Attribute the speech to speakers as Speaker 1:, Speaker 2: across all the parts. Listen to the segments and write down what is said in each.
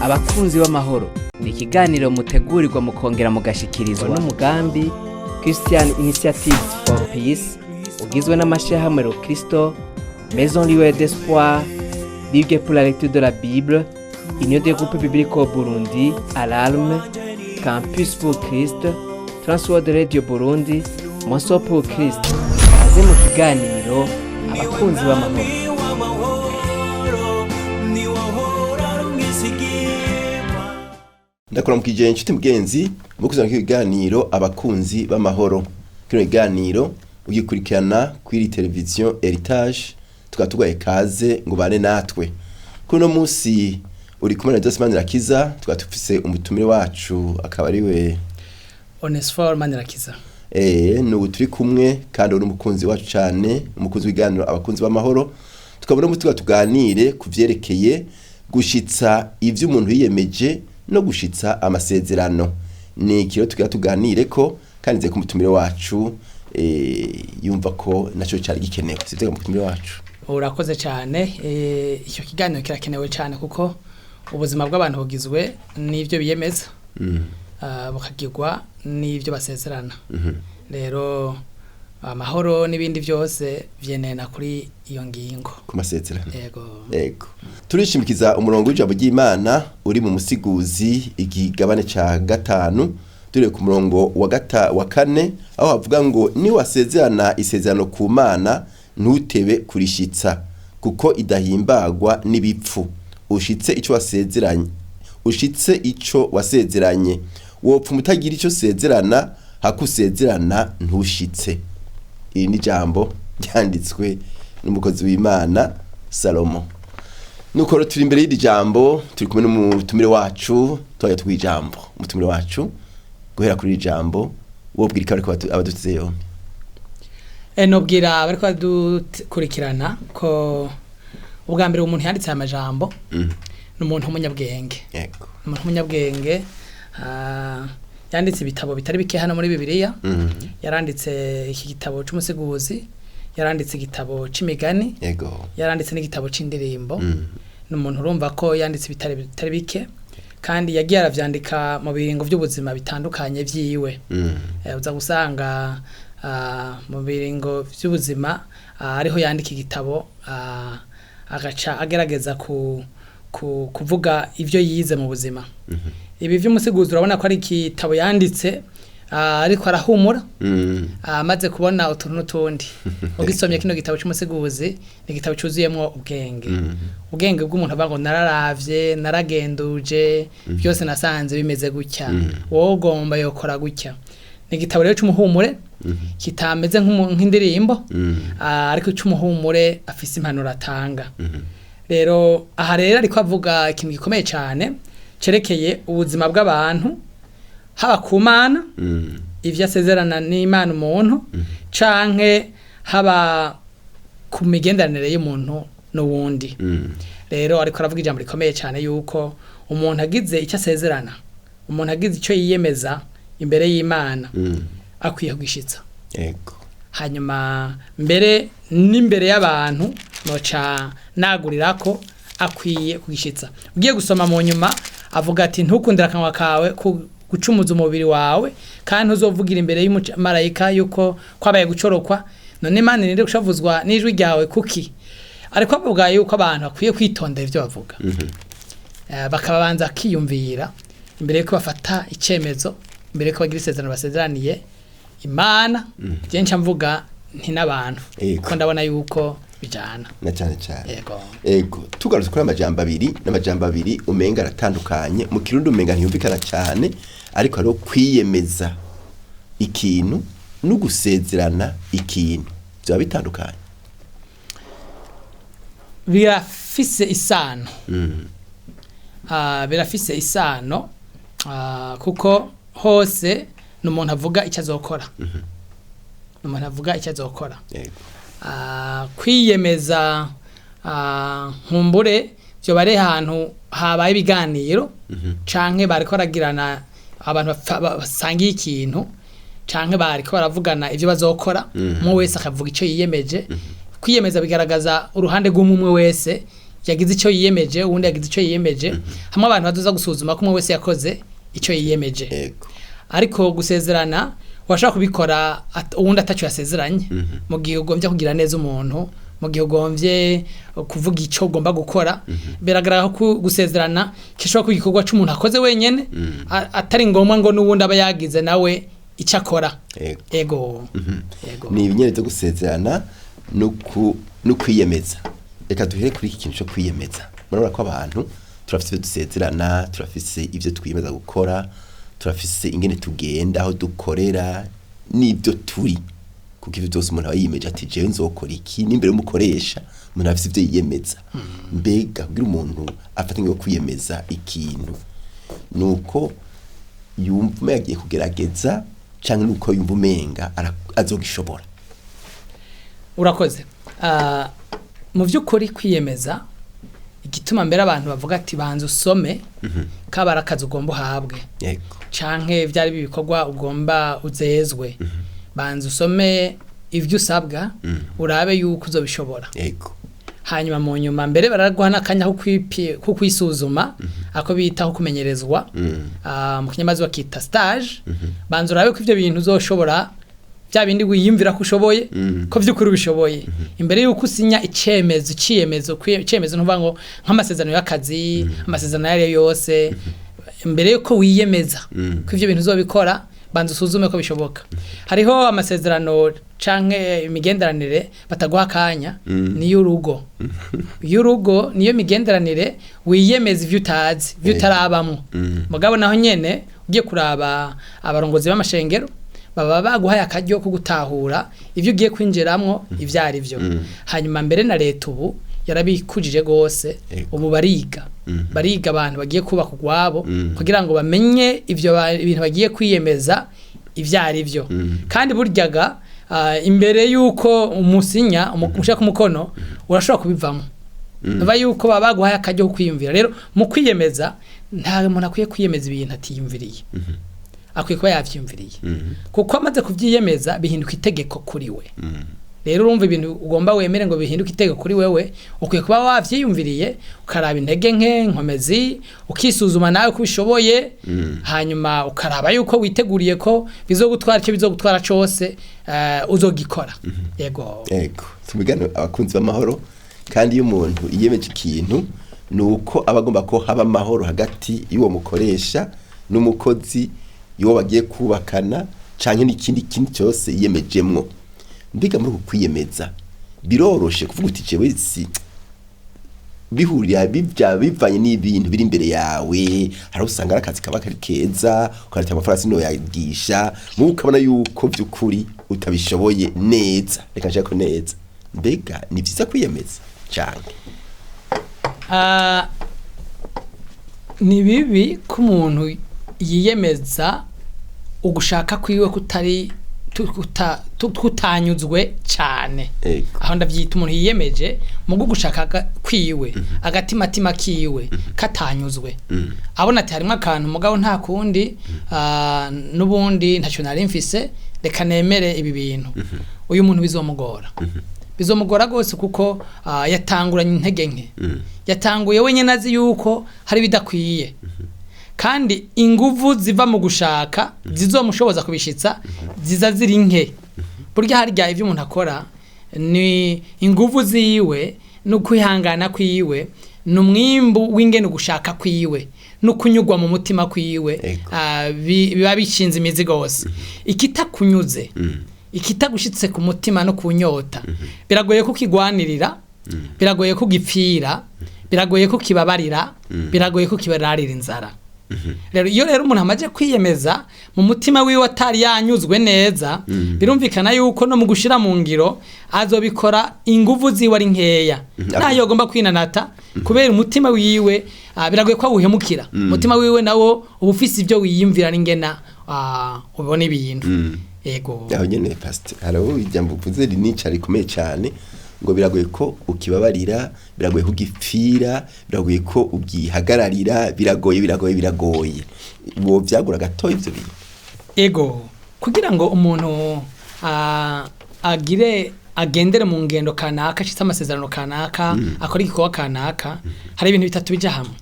Speaker 1: abakunzi b'amahoro ni ikiganiro mutegurirwa mukongera mugashikirizwa n'umugambi Christian Initiatives for Peace ugizwe n'amashirahamwe Kristo, Maison Lieu d'Espoir, Ligue pour la lecture de la Bible, Union des groupes bibliques au Burundi, Alarme, Campus pour Christ, Transworld Radio Burundi, Monso pour Christ. Kaze mu kiganiro abakunzi b'amahoro.
Speaker 2: Ndakora mukije inshuti mugenzi mukuzana kiganiro abakunzi b'amahoro. Kino kiganiro ugikurikirana kuri televiziyo Heritage tukatugwaye kaze ngo bane natwe. Kuno musi uri kumwe na Jose Manirakiza twatufise umutumire wacu akaba ari we
Speaker 3: Onesphore Manirakiza.
Speaker 2: N'ubu turi kumwe kandi uri umukunzi wacu cyane, umukunzi w'iganiro abakunzi b'amahoro. Tukabona mu tuganire kuvyerekeye gushitsa ivyo umuntu yiyemeje no gushitsa amasezerano. Ni kiro tuganire ko kandi ku mutumire wacu yumva ko naco cyari gikenewe. Sitega mutumire wacu.
Speaker 3: Urakoze cyane, icyo kiganiro kirakenewe cyane kuko ubuzima bw'abantu bugizwe n'ivyo biyemeza. Bukagirwa n'ivyo basezerana. Rero amahoro n'ibindi byose vyenena kuri iyo ngingo
Speaker 2: ku masezerano.
Speaker 3: Yego.
Speaker 2: Turishimikiza umurongo w'ijambo ry'Imana uri mu musiguzi igigabane ca 5 turi ku murongo wa 4 aho havuga ngo ni wasezerana isezerano ku Mana ntutebe kurishitsa kuko idahimbagwa n'ibipfu ushitse ico wasezeranye wopfa mutagira ico sezerana hakusezerana ntushitse. Iri ni jambo ryanditswe n'umukozi w'Imana Salomo. Nuko turi imbere y'iri jambo turi kumwe n'umutumire wacu twaya twijambo umutumire wacu guhera kuri iri jambo wobwirika ariko abadutse yombi.
Speaker 3: Nobwira bariko badukurikirana ko ubwa mbere umuntu yanditse amajambo n'umuntu w'umunyabwenge.
Speaker 2: Yego.
Speaker 3: Umuntu w'umunyabwenge yanditse ibitabo bitari bike hano muri Bibiliya. Yaranditse iki gitabo cy'umusiguzi, yaranditse igitabo c'imigani.
Speaker 2: Yego.
Speaker 3: Yaranditse n'igitabo c'indirimbo. N'umuntu urumva ko yanditse bitari bike kandi yagiye aravyandika mu biringo by'ubuzima bitandukanye vyiwe. Uza gusanga mu biringo by'ubuzima ariho yandika igitabo agaca agerageza kuvuga ivyo yize mu buzima. Ibi vy'umusiguzi urabona ko ari igitabo yanditse ariko arahumura amaze kubona utuntu n'utundi. Ugisomye kino gitabo cy'umusiguzi ni igitabo cyuzuyemo ubwenge. Ubwenge bw'umuntu avuga ngo nararavye naragenduje byose nasanze bimeze gutya wowe ugomba yokora gutya. Ni igitabo rero cy'umuhumure kitameze nk'indirimbo ariko cy'umuhumure afise impanuro atanga. Rero aha rero ariko avuga ikintu gikomeye cyane cerekeye ubuzima bw'abantu haba ku Mana ivyo asezerana n'Imana umuntu canke haba ku migenderanire y'umuntu n'uwundi. Rero ariko aravuga ijambo rikomeye cyane yuko umuntu agize icyo asezerana, umuntu agize icyo yiyemeza imbere y'Imana akwiye kugishitsa.
Speaker 2: Yego.
Speaker 3: Hanyuma mbere n'imbere y'abantu noca nagurira ko akwiye kugishitsa. Ugiye gusoma mu nyuma avuga ati ntukundira akanwa kawe gucumuza umubiri wawe kandi uzovugira imbere y'umumarayika yuko kwabaye gucorokwa none Imana ninde gushavuzwa n'ijwi ryawe kuki. Ariko avuga yuko abantu bakwiye kwitondera ivyo bavuga. Bakabanza kiyumvira imbere yuko bafata icemezo, imbere yuko bagira isezerano basezeraniye Imana. Jencha mvuga nti n'abantu ko ndabona yuko bijana
Speaker 2: na cyane. Yego. Tugarutse kuri n'amajambo abiri umenga aratandukanye mu Kirundi umenga ntiyumvikana cyane ariko ari kwiyemeza ikintu no gusezerana ikintu bya bitandukanye.
Speaker 3: Birafise isano. Birafise isano kuko hose n'umuntu avuga icyo azokora. N'umuntu avuga icyo azokora.
Speaker 2: Yego.
Speaker 3: Kwiyemeza nkumbure byo bare ahantu habaye ibiganiro canke bariko baragirana abantu basangiye ikintu canke bariko baravugana ivyo bazokora mu wese akavuga ico yiyemeje. Kwiyemeza bigaragaza uruhande rw'umwe wese yagize icyo yiyemeje uwundi yagize icyo yiyemeje hamwe abantu bazoza gusuzuma ko umwe wese yakoze icyo yiyemeje
Speaker 2: Yego.
Speaker 3: ariko gusezerana washaka kubikora uwundi atacyo yasezeranye mu gihe ugombye kugira neza umuntu mu gihe ugombye kuvuga icyo ugomba gukora biragaragara ko gusezerana kishobora kuba igikorwa cy'umuntu akoze wenyene atari ngombwa ngo n'uwundi aba yagize nawe icyo akora. Ego.
Speaker 2: Ni ibinyere byo gusezerana no kwiyemeza. Reka duhere kuri iki kintu cyo kwiyemeza. Murabona ko abantu turafite ibyo dusezerana, turafise ibyo twiyemeza gukora, turafise ingene tugenda aho dukorera n'ibyo turi. Kuko ibyo byose umuntu aba yiyemeje ati jewe nzokora iki n'imbere y'umukoresha umuntu afite ibyo yiyemeza. Mbega kugira umuntu afata ngo kwiyemeza ikintu nuko yumva yagiye kugerageza cyangwa nuko yumva umenga azogishobora.
Speaker 3: Urakoze. Mu by'ukuri kwiyemeza igituma mbere abantu bavuga ati banza usome kabara akazi ugomba uhabwe.
Speaker 2: Yego.
Speaker 3: Canke byari bibikorwa ugomba uzezwe. Banza usome ivyo usabwa urabe yuko uzobishobora.
Speaker 2: Yego.
Speaker 3: Hanyuma mu nyuma mbere baraguha nakanya ko kwisuzuma ako bitaho kumenyerezwa mu kinyamazi bakita stage. Banza urabe ko ivyo bintu uzoshobora bya bindi wiyimvira ko ushoboye ko by'ukuri ubishoboye imbere yuko usinya icyemezo ntuvuga ngo nk'amasezerano y'akazi amasezerano yari yose imbere yuko wiyemeza ko ivyo bintu uzobikora banza usuzume ko bishoboka. Hariho amasezerano canke imigenderanire bataguha kanya ni y'urugo. Y'urugo niyo migenderanire wiyemeza ivyo utazi ivyo utarabamwe mugabo naho nyene ugiye kuraba abarongozi b'amashengero baba baguhaye akaryo ko gutahura ivyo ugiye kwinjiramwo ivyari byo. Hanyuma mbere na leta ubu yarabikujije gose ubu bariga abantu bagiye kubaka ugwabo kugira ngo bamenye ivyo ibintu bagiye kwiyemeza ivyari byo. Kandi buryaga imbere yuko umusinya umushaka umukono urashobora kubivamo. Nova yuko baba baguhaye akaryo ko kwiyumvira. Rero mu kwiyemeza nta muntu akwiye kwiyemeza ibintu atiyumviriye. Akwiye kuba yavyumviriye kuko amaze kuvyiyemeza bihinduka itegeko kuri we. Rero urumva ibintu ugomba wemere ngo bihinduke itegeko kuri wewe ukwiye kuba wavyiyumviriye ukaraba intege nke nkomezi ukisuzuma nawe kubishoboye hanyuma ukaraba yuko witeguriye ko bizogutwara icyo bizogutwara cyose uzogikora. Yego.
Speaker 2: Tumigana abakunzi b'amahoro kandi iyo umuntu iyemeje ikintu nuko abagomba ko haba amahoro hagati y'uwo mukoresha n'umukozi yo bagiye kubakana canke n'ikindi kintu cyose yiyemejemwo. Mbiga muri kwiyemeza biroroshe kuvuga uti jewe si bihurira bivanye n'ibintu biri imbere yawe. Hari usanga akazi kaba kari keza ukarita amafarasi no yagisha mukabona yuko by'ukuri utabishoboye neza reka nshaka ko neza. Mbega ni byiza kwiyemeza cyane.
Speaker 3: Ni bibi ko umuntu yiyemeza ugushaka kwiwe kutari tutanyuzwe cyane. Aho ndavyita umuntu yiyemeje mu gushaka kwiwe agatimatima kiwe katanyuzwe abona ati harimo akantu mugabo nta kundi nubundi ntacyo nari mfise reka nemere ibi bintu. Uyu muntu bizomugora gose kuko yatanguranye intege nke. Yatanguye wenyene azi yuko hari bidakwiye kandi inguvu ziva mu gushaka zizomushoboza kubishitsa ziza ziri nke. Burya harya ivyo umuntu akora ni inguvu ziwe no kwihangana kwiwe n'umwimbu w'ingene gushaka kwiwe no kunyugwa mu mutima kwiwe biba bishinze imizi gose. Ikitakunyuze ikitagushitse ku mutima no kunyota biragoye ko kigwanirira biragoye ko gipfira biragoye ko kibabarira biragoye ko kibararira inzara. Rero iyo rero umuntu amaje kwiyemeza mu mutima wiwe atari yanyuzwe neza birumvikana yuko no mu gushira mu ngiro azobikora inguvu ziwe ari nkeya nayo agomba kwinanata kubera umutima wiwe biragoye ko awuhemukira. Umutima wiwe nawo ubufisi ibyo wiyimvira n'ingena ubone ibintu. Yego.
Speaker 2: Aho nyene pastor haro ijambo vuze rinica rikomeye cyane ngo biragoye ko ukibabarira biragoye ko ugipfira biragoye ko ubyihagararira biragoye wo vyagura gato ivyo bintu.
Speaker 3: Ego kugira ngo umuntu agire agendere mu ngendo kanaka citse amasezerano kanaka akora igikorwa kanaka hari ibintu bitatu bija hamwe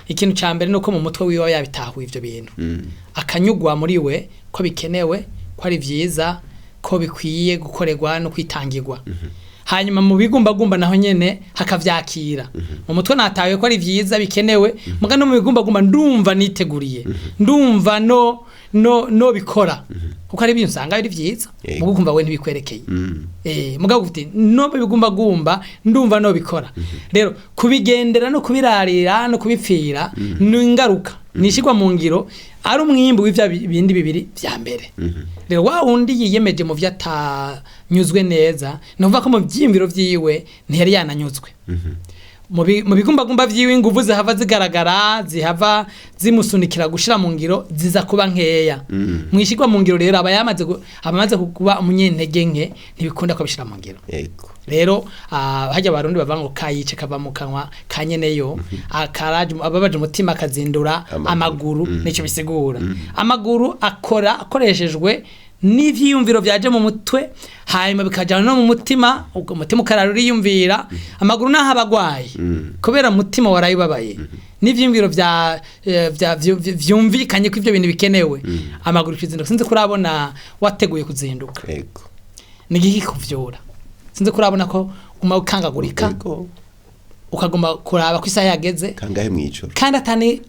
Speaker 3: ikintu ca mbere nuko mu mutwe wiwe yabitahuye ivyo bintu akanyugwa muri we ko bikenewe ko ari vyiza ko bikwiye gukorerwa no kwitangirwa hanyuma mu bigumbagumba naho nyene hakavyakira mu mutwe natawe ko ari vyiza bikenewe muga no mu bigumbagumba ndumva niteguriye ndumva no bikora kuko ari ibintu usanga biri vyiza mugo kumva we ntibikwerekeye muga gufite no bigumbagumba ndumva no bikora rero kubigendera no kubirarira no kubipfira n'ingaruka nishigwa mu ngiro ari umwimbu w'ivya bindi bibiri vya mbere rero wa wundi yiyemeje mu vyatanyuzwe neza numva ko mu vyimviro vyiwe ntiyari yananyuzwe mu bigumbagumba vyiwe inguvu zihava zigaragara zihava zimusunikira gushira mu ngiro ziza kuba nkeya mwishigwa mu ngiro rero abamaze kuba umunyentege nke ntibikunda ko bishira mu ngiro rero hajya abarundi bavango kayice kava mu kanwa kanyeneyo akaraje ababaje umutima akazindura amaguru nico bisigura amaguru akoreshejwe n'ivyiyumviro vyaje mu mutwe hanyuma bikajana no mu mutima ukararuri yumvira amaguru naho abagwaye kubera mutima warayibabaye n'ivyiyumviro vyumvikanye ko ivyo bintu bikenewe amaguru kizinduka sinzi kurabona wateguye kuzinduka nigiki kuvyura sinzi kurabona ko ukangagurika ukagomba kuraba ko isaha yageze
Speaker 2: kangahe mw'ijoro
Speaker 3: kandi atani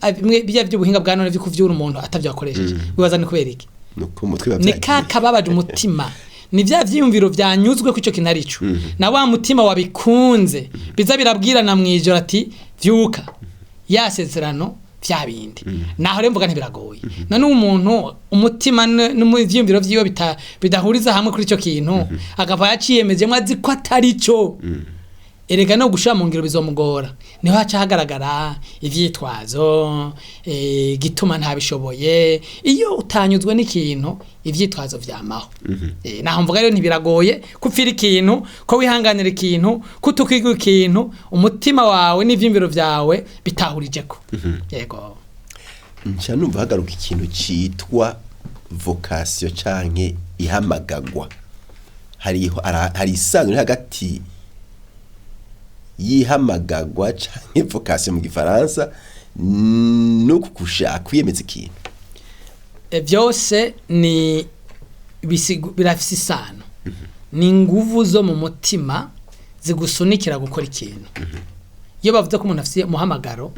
Speaker 3: bijya by'ubuhinga bwa none vyikuvyura umuntu atavyakoresheje bibaza ni kubera iki ni kakababaje umutima ni vya vyiyumviro vyanyuzwe ko ico kintu arico na wa mutima wabikunze biza birabwirana mw'ijoro ati vyuka yasezerano vya bindi naho rero mvuga ntibiragoye none umuntu umutima n'umuvyiyumviro vyiwe bidahuriza hamwe kuri ico kintu akava yaciyemejemwe azi ko atarico erega no gushira mu ngiro bizomugora niho haca hagaragara ivyitwazo gituma ntabishoboye iyo utanyuzwe n'ikintu ivyitwazo vyamaho naho mvuga rero ntibiragoye kupfira ikintu ko wihanganira ikintu kutukwiga ikintu umutima wawe n'ivyimviro vyawe bitahurijeko yego
Speaker 2: nca numva hagaruka ikintu citwa vocation canke ihamagagwa hari isano hagati yihamagagwa canke vocation mu gifaransa no kugushaka kwiyemeza ikintu
Speaker 3: byose ni birafise isano ni nguvu zo mu mutima zigusunikira gukora ikintu iyo bavuze ko umuntu afise muhamagaro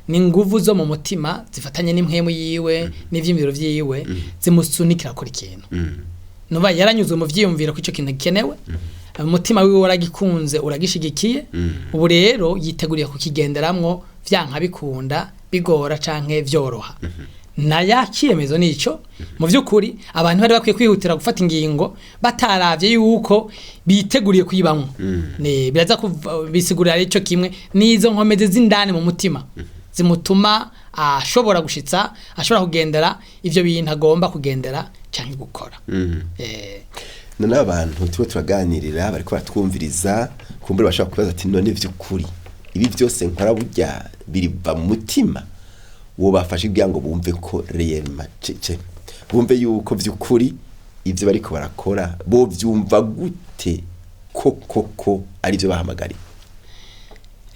Speaker 3: ni nguvu zo mu mutima zifatanye n'impwemu yiwe n'ivyimviro vyiwe zimusunikira gukora ikintu nuba yaranyuzwe mu vyiyumviro ko ico kintu gikenewe umutima wiwe waragikunze uragishigikiye ubu rero yiteguriye kukigenderamwo vyanka bikunda bigora canke vyoroha na yakiyemezo nico mu vyukuri abantu bari bakwiye kwihutira gufata ingingo bataravye yuko biteguriye kuyibamwo ne biraza bisigurira ico kimwe nizo nkomeze z'indani mu mutima zimutuma ashobora gushitsa ashobora kugendera ivyo bintu agomba kugendera canke gukora
Speaker 2: none abantu tuba turaganirira bariko batwumviriza kumbura bashaka kubaza ati none vy'ukuri ibi byose nkora burya biriva mu mutima wo bafashe kugira ngo bumve ko réellement cece bumve yuko vy'ukuri ivyo bariko barakora bo vyumva gute koko ari byo bahamagari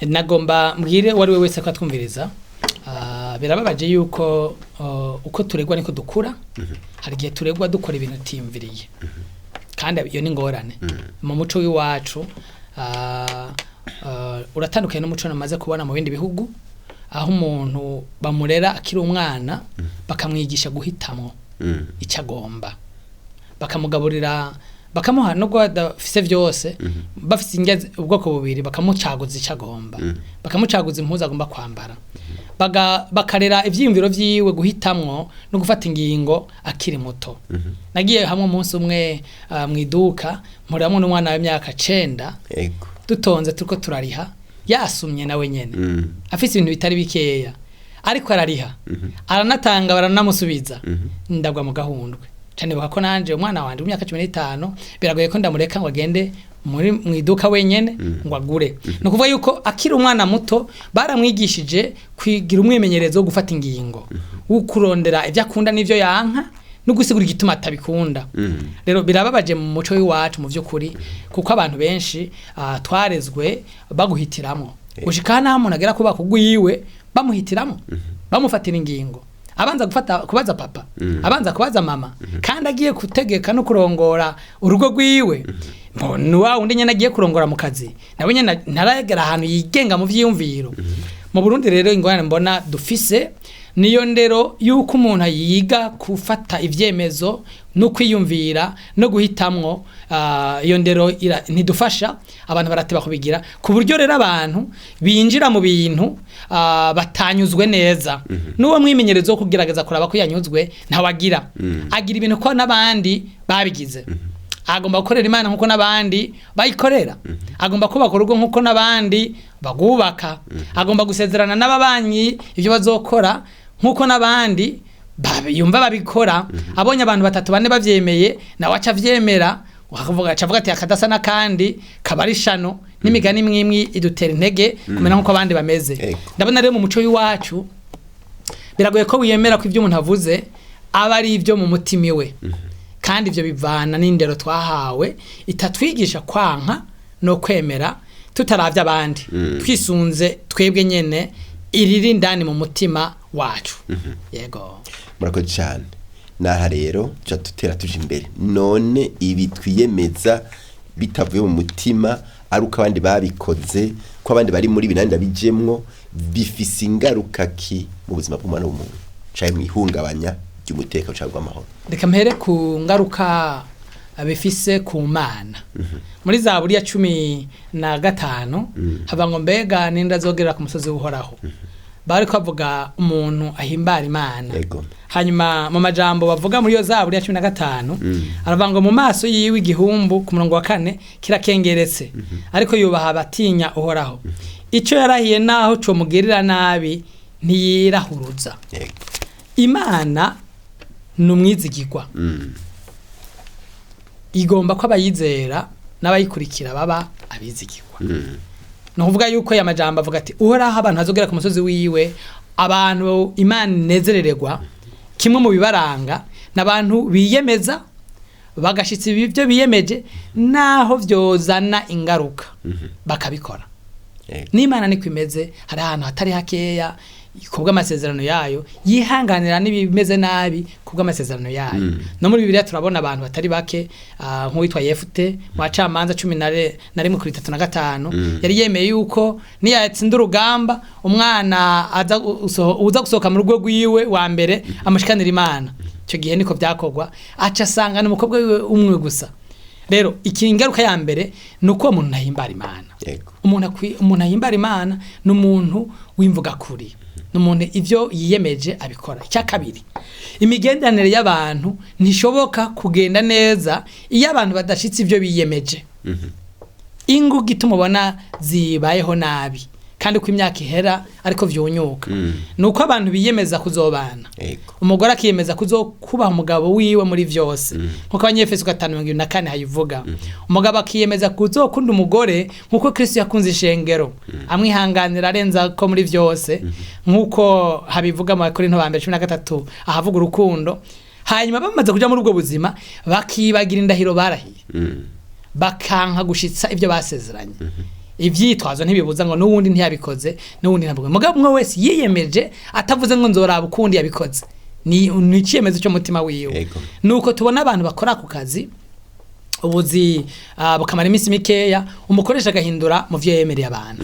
Speaker 3: nagomba mbwire wari we wese ko atwumviriza birababaje yuko uko turegwa niko dukura hari gihe turegwa dukora ibintu timviriye kandi iyo ni ngorane mu muco w'iwacu uratandukanye n'umuco namaze kubona mu bindi bihugu aho umuntu bamurera akiri umwana bakamwigisha guhitamwo icyo agomba bakamugaburira bakamuha no gwadafise vyose bafise ingeze ubwoko bubiri bakamucaguza icyo agomba bakamucaguza impuzu agomba kwambara bakarera ivyiyumviro vyiwe guhitamwo no gufata ingingo akiri muto nagiye hamwe umunsi umwe mwiduka muriramwe n'umwana w'imyaka 9 dutonze turiko turariha yasumye nawe nyene afise ibintu bitari bikeya ariko arariha aranatanga baranamusubiza ndagwa mu gahundwe cyane bako nanje umwana wanje w'imyaka 15 biragoye ko ndamureka ngo agende muri mwiduka wenyene ngo agure no kuvuga yuko akiri umwana muto baramwigishije kwigira umwimenyerezo wo gufata ingingo ukurondera ivyo akunda n'ivyo yanka no gusigura igituma atabikunda. Rero birababaje mu muco w'iwacu mu vy'ukuri kuko abantu benshi twarezwe baguhitiramo gushika naho umuntu agera kuba kugwiwe bamuhitiramo bamufatira ingingo abanza kubaza papa abanza kubaza mama kandi agiye kutegeka no kurongora urugo rwiwe nuwa undi nyene agiye kurongora mu kazi nawe nyene ntaragera ahantu yigenga mu vyiyumviro. Mu Burundi rero ingorane mbona dufise niyo ndero yuko umuntu yiga gufata ivyemezo no kwiyumvira no guhitamwo iyo ndero ntidufasha abantu barateba kubigira ku buryo rero abantu binjira mu bintu batanyuzwe neza n'uwo mwimenyerezo wo kugerageza kuraba ko yanyuzwe ntawagira agira ibintu ko nabandi babigize. Agomba gukorera Imana nkuko nabandi bayikorera, agomba kubaka urugo nkuko nabandi bagubaka, agomba gusezerana n'ababanyi ivyo bazokora nkuko nabandi yumva babikora. Abonye abantu 3-4 bavyemeye nawe aca vyemera wakavuga ati akadasa nakandi kabarishano n'imigani mwimwi idutera intege kumena nkuko abandi bameze. Ndabona rero mu muco w'iwacu biragoye ko wiyemera ko ivyo umuntu avuze aba ari ivyo mu mutima we, kandi ivyo bivana n'indero twahawe itatwigisha kwanka no kwemera tutaravya abandi twisunze twebwe nyene iriri ndani mu mutima wacu. Yego
Speaker 2: murakoze cyane. Naha rero cyo tutera tuje imbere none ibi twiyemeza bitavuye mu mutima ari uko abandi babikoze ko abandi bari muri binanda bijemwo bifise ingaruka ki mu buzima bw'umwana w'umuntu cyaye mwihungabanya ry'umutekano cyangwa amahoro.
Speaker 3: Reka mpere ku ngaruka abifise ku Mana. Muri Zaburi ya 15 haba ngo mbega ninda zogera ku musozi uhoraho. Bari kwavuga umuntu ahimbara Imana. Hanyuma mu majambo bavuga muri yo Zaburi ya 15 aravuga mu maso yiwe igihumbu ku murongo wa 4 kirakengeretse ariko yubaha batinya uhoraho. Ico yarahiye naho cyo mugirira nabi ntiyirahuruza. Imana numwizigirwa igomba ko abayizera n'abayikurikira baba abizigirwa. No kuvuga yuko ya majambo avuga ati uhoraho abantu hazogera ku musozi wiwe abantu Imana nezerererwa kimwe mu bibaranga n'abantu biyemeza bagashitsa ibyo biyemeje naho vyozana ingaruka bakabikora. N'Imana niko imeze, hari ahantu hatari hakeya kubwa amasezerano yayo yihanganira n'ibimeze nabi kubwa amasezerano yayo. No muri Bibiliya turabona abantu batari bake nk'uwitwa Yefute mu Bacamanza 11:35 yari yemeye yuko niyatsinda urugamba umwana uza gusohoka mu rugo rwiwe wa mbere amushikanira Imana. Icyo gihe niko byakogwa aca asanga n'umukobwa wiwe umwe gusa. Rero ikingaruka ya mbere nuko umuntu ahimbara Imana. Umuntu ahimbara Imana n'umuntu wimvuga kuri. N'umuntu ivyo yiyemeje abikora. Cya kabiri, imigendanire y'abantu ntishoboka kugenda neza iyo abantu badashitse ivyo biyemeje. Ingo gitumubona zibayeho nabi kandi ko imyaka ihera ariko vyunyuka. Nuko abantu biyemeza kuzobana. Umugore akiyemeza kuzokuba umugabo wiwe muri vyose. Nkuko abanyefeso 5:24 hayivuga. Umugabo akiyemeza kuzokunda umugore nkuko Kristo yakunze ishengero. Amwihanganira arenza ko muri vyose nkuko habivuga mu Korinto 2:13 ahavuga urukundo. Hanyuma bamaze kuja muri ubwo buzima bakibagira indahiro barahiye. Bakanka gushitsa ivyo basezeranye. Ivyitwazo ntibibuza ngo nuwundi ntiyabikoze nuwundi ntabwo mugabo umwe wese yiyemeje atavuze ngo nzoraba ukundi yabikoze ni icyemezo cyo mutima wiwe. Nuko tubona abantu bakora ku kazi ubuzi bukamara iminsi mikeya umukoresha agahindura mu vyo yemereye abantu.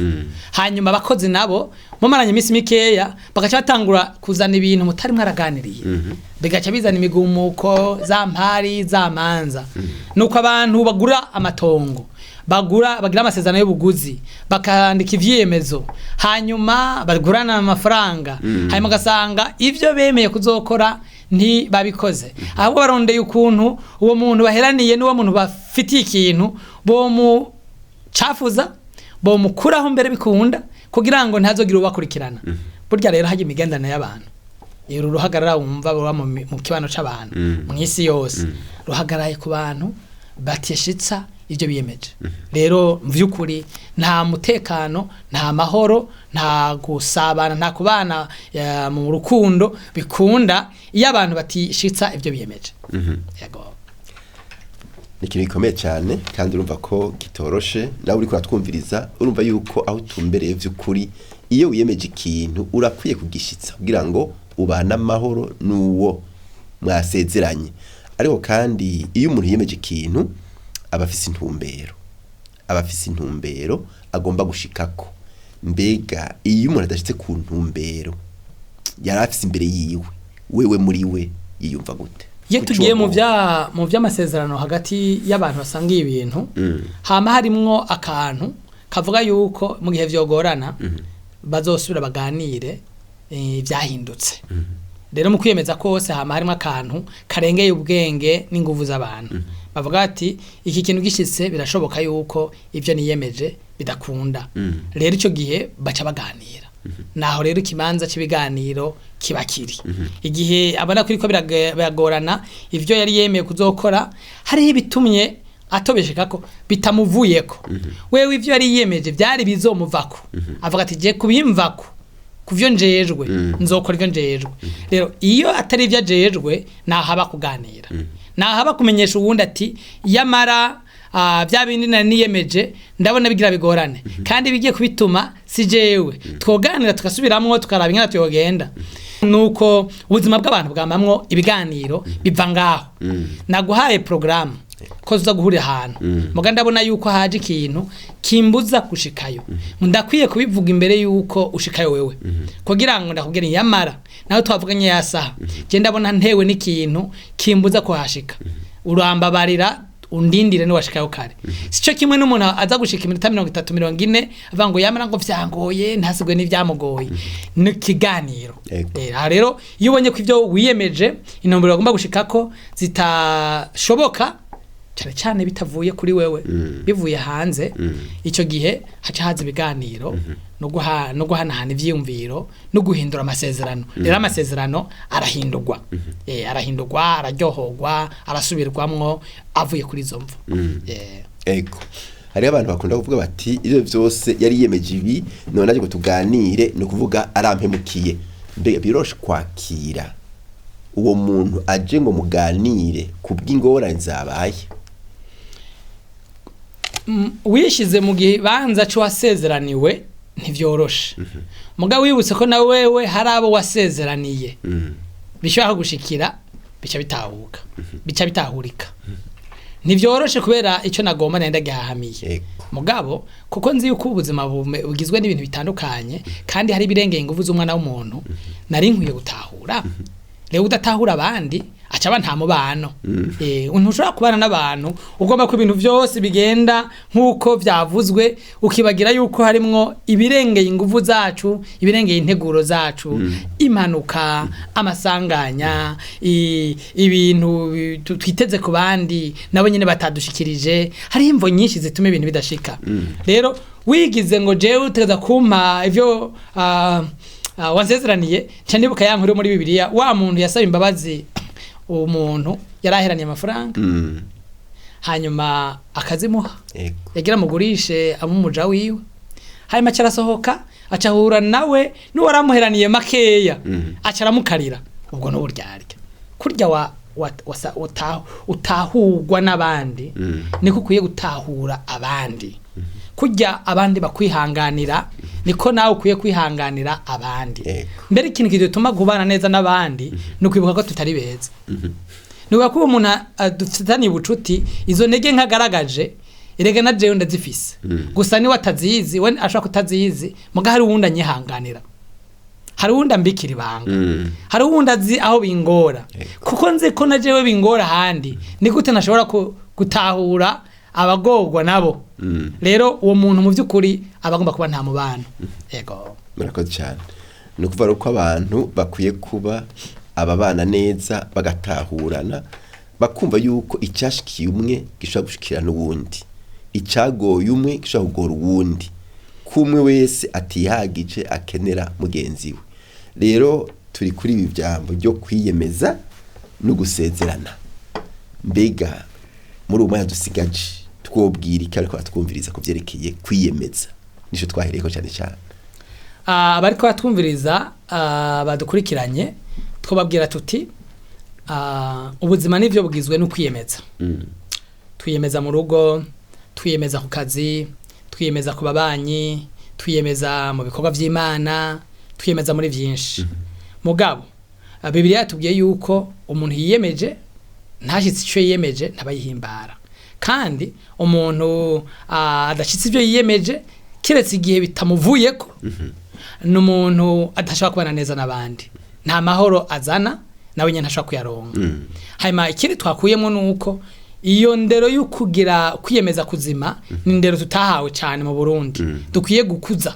Speaker 3: Hanyuma abakozi nabo mumaranye iminsi mikeya bagaca batangura kuzana ibintu mutari mwaraganiriye. Bigaca bizana imigumuko za mpari za manza. Nuko abantu bagura amatongo bagira amasezerano y'ubuguzi bakandika ivyemezo hanyuma bagurana amafaranga hanyuma gasanga ivyo bemeye kuzokora nti babikoze. Ahubwo barondeye ukuntu uwo muntu baheraniye n'uwo muntu bafitiye ikintu bo mu cafuza bo mukuraho mbere bikunda kugira ngo ntazogira ubakurikirana. Burya rero haje imigendana y'abantu ruhagarara wumva baba mu kibano c'abantu mu isi yose ruhagaraye ku bantu bateshitsa ivyo biyemeje. Rero mvyukuri nta mutekano nta mahoro nta gusabana nta kubana mu rukundo bikunda iyo abantu batishitsa ibyo biyemeje. Yego
Speaker 2: ni ikintu gikomeye cyane kandi urumva ko gitoroshe nawe uri kuratwumviriza urumva yuko aho utumbereye vy'ukuri iyo wiyemeje ikintu urakwiye kugishitsa kugira ngo ubane amahoro n'uwo mwasezeranye. Ariko kandi iyo umuntu yiyemeje ikintu aba afise intumbero agomba gushikako. Mbega iyo umuntu adashitse ku ntumbero yari afise imbere yiwe wewe muri we yiyumva gute?
Speaker 3: Iyo tugiye mu by'amasezerano hagati y'abantu basangiye ibintu hama harimwo akantu kavuga yuko mu gihe vyogorana bazosubira baganire byahindutse. Rero mu kwiyemeza kose hama harimo akantu karengeye ubwenge n'inguvu z'abantu bavuga ati iki kintu gishitse birashoboka yuko ivyo niyemeje bidakunda. Rero ico gihe baca baganira naho rero ikibanza cy'ibiganiro kiba kiri igihe abana kuri ko biragorana ivyo yari yemeye kuzokora hariho ibitumye atobesheka ko bitamuvuyeko wewe ivyo yari yemeje byari bizomuvako avuga ati je kubimvako kuvyo njejwe nzokora ivyo njejwe. Rero iyo atari ivyo ajejwe nahaba kuganira nahaba kumenyesha uwundi ati yamara bya bindi niyemeje ndabona bigira bigorane kandi bigiye kubituma si jewe twoganira tukasubiramwo tukaraba ingana tuyogenda. Nuko ubuzima bw'abantu bwamamwo ibiganiro biva ngaho naguhaye programme ko uza guhurira ahantu muga ndabona yuko haje ikintu kimbuza gushikayo ndakwiye kubivuga imbere yuko ushikayo wewe kugira ngo ndakubwira yamara nawe twavuganye yasaha je ndabona ntewe n'ikintu kimbuza ko hashika urambabarira undindire ni washikayo kare. Sico kimwe n'umuntu aza gushika iminota 30 40 avango yamara ngo vyangoye ntasigwe n'ivyamugoye n'ikiganiro. Rero iyo ubonye ko ivyo wiyemeje intumbero agomba gushikako zitashoboka cyane cyane bitavuye kuri wewe bivuye hanze ico gihe haca haza ibiganiro no guhanahana ivyiyumviro no guhindura amasezerano. Rero amasezerano arahindurwa araryohorwa arasubirwamwo avuye kuri izo mvu.
Speaker 2: Ego hari abantu bakunda kuvuga bati ivyo vyose yari yemeje ibi none aje tuganire no kuvuga arampemukiye. Mbega biroshe kwakira uwo muntu aje ngo muganire kubw'ingorane zabaye?
Speaker 3: Wishize mu gihe banza cyo wasezeraniwe ntivyoroshe muga wibutse ko nawe wewe hari abo wasezeraniye bishaka gushikira bica bitahurika ntivyoroshe kubera ico nagomba nenda gihahamiye mugabo kuko nzi yuko ubuzima bugizwe n'ibintu bitandukanye kandi hari birengeye ingufu z'umwana w'umuntu nari nkwiye gutahura. Rero udatahura abandi acaba nta mubano ntushobora kubana n'abantu ugomba ko ibintu byose bigenda nk'uko vyavuzwe ukibagira yuko harimwo ibirengeye ingufu zacu ibirengeye integuro zacu impanuka amasanganya ibintu twiteze ku bandi nabo nyine batadushikirije hari imvo nyinshi zitume ibintu bidashika. Rero wigize ngo jewe uteza kumpa ivyo wansezeraniye cyanibuka yankuru muri Bibiliya wa muntu yasaba imbabazi umuntu yaraheraniye amafaranga hanyuma akazimuha yagira mugurishe amumuja wiwe hanyuma cyarasohoka acahura nawe n'uwaramuheraniye makeya acaramukarira ubwo no buryarya kurya utahurwa n'abandi niko kuye gutahura abandi kujya abandi bakwihanganira niko nawe ukwiye kwihanganira abandi. Mbere ikintu kidutuma kubana neza n'abandi no kwibuka ko tutari beza nuko ko umuntu dufitanye ubucuti izo ntege nkagaragaje irege na jewe ndazifise gusa ni watazizi we ashaka kutazizi muga hari uwunda nyihanganira hari uwunda mbikira ibanga hari uwunda azi aho bingora kuko nzi ko na jewe bingora handi ni gute nashobora gutahura abagogwa nabo. Rero uwo muntu mu by'ukuri abagomba kuba nta mubano. Yego
Speaker 2: murakoze cyane no kuvuga ko abantu bakwiye kuba ababana neza bagatahurana bakumva yuko icyashikiye umwe gishobora gushikira n'uwundi icyagoye umwe gishobora kugora uwundi kumwe wese atihagije akenera mugenzi we. Rero turi kuri ibi byambo byo kwiyemeza no gusezerana. Mbega muri umwe dusigaje twobwira iki ariko atwumviriza kuvyerekeye kwiyemeza nico twahereko cyane cyane
Speaker 3: abariko batwumviriza badukurikiranye twababwira tuti ubuzima nivyo bugizwe no kwiyemeza. Twiyemeza mu rugo, twiyemeza ku kazi, twiyemeza ku babanyi, twiyemeza mu bikorwa vy'Imana, twiyemeza muri vyinshi. Mugabo Bibiliya yatubwiye yuko umuntu yiyemeje ntashitse ico yiyemeje ntabayihimbara. Kandi umuntu adashitse ivyo yiyemeje kiretse igihe bitamuvuyeko n'umuntu adashaka kubana neza n'abandi. Nta mahoro azana nawe nyene ntashaka kuyaronka. Hanyuma ikindi twakuyemo nuko iyo ndero yo kugira kwiyemeza kuzima ni ndero tutahawe cyane mu Burundi. Dukwiye gukuza.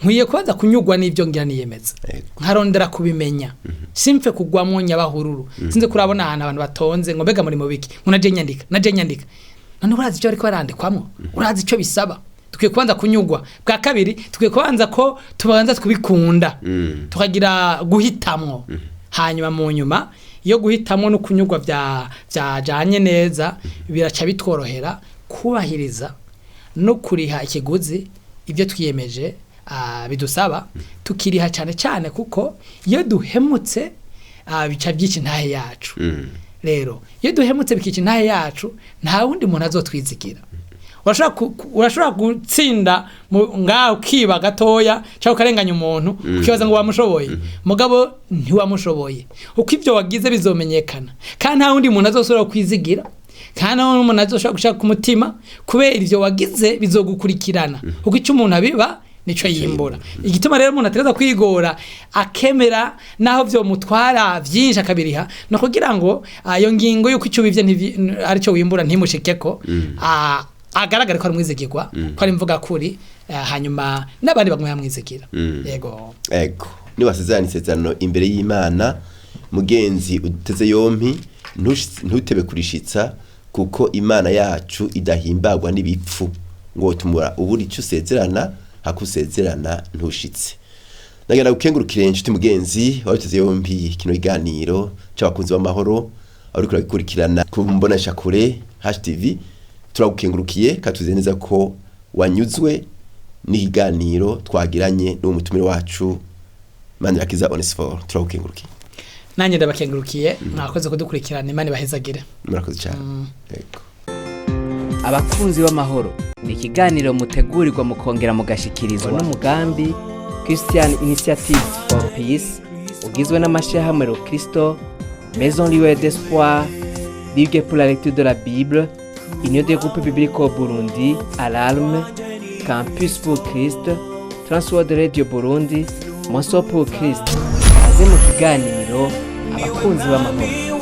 Speaker 3: Nkwiye kubaza kunyugwa n'ivyo ngira niyemeza. Nkarondera kubimenya. Simfe kugwamwo nyabahururu. Sinze kurabona ahantu abantu batonze ngo mbega muri mu biki. Naje nyandika. None urazi icyo ariko barandikwamwo. Urazi icyo bisaba. Tukwiye kubanza kunyugwa. Bwa kabiri tukwiye kubanza ko tubanza kubikunda. Tukagira guhitamwo. Hanyuma mu nyuma iyo guhitamwo no kunyugwa byajanye neza biraca bitworohera kubahiriza no kuriha ikiguzi ibyo twiyemeje bidusaba tukiriha cyane kuko iyo duhemutse bica byiki ntahe yacu. Rero iyo duhemutse bikici ntahe yacu nta wundi muntu azotwizigira. Urashobora gutsinda ngaho kiba gatoya cyangwa karenganya umuntu ukibaza ngo wamushoboye mugabo ntiwamushoboye uko ibyo wagize bizomenyekana kandi nta wundi muntu azosubira kwizigira kandi nta umuntu azoshobora gushaka ku mutima kubera ivyo wagize bizogukurikirana uko icyo umuntu abiba nico yimbura. Igituma rero umuntu atereza kwigora akemera naho byo mutwara byinshi akabiriha no kugira ngo iyo ngingo yuko icyo bivye ari cyo wimbura ntimushikeko agaragara ko ari mwizigirwa ko ari mvuga kuri hanyuma n'abandi bamwe yamwizigira. Yego
Speaker 2: ni wasezerana isezerano imbere y'Imana mugenzi uteze yompi ntutebe kurishitsa kuko Imana yacu idahimbagwa n'ibipfu ngo tumura uburi icyo sezerana hakusezerana ntushitse. Nagenda gukengurukire inshuti mugenzi wabiteze yompi kino iganiro cy'abakunzi b'amahoro ari kurakurikirana ku mbonesha kure #TV. Turagukengurukiye katuze neza ko wanyuzwe n'iganiro twagiranye n'umutumire wacu Manirakiza Onesphore. Turagukengurukiye.
Speaker 3: Nanjye ndabakengurukiye mwakoze kudukurikirana. Imana ibahezagire.
Speaker 2: Murakoze cyane. Yego.
Speaker 1: Abakunzi b'amahoro ni ikiganiro mutegurirwa mukongera mugashikirizwa n'umugambi Christian Initiative for Peace ugizwe n'amashyirahamwe Kristo, Maison Lieu d'Espoir, Ligue pour la lecture de la Bible, Union des groupes bibliques au Burundi, Alarme, Campus pour Christ, Transworld Radio Burundi, Monso pour Christ. Aze mu kiganiro abakunzi b'amahoro.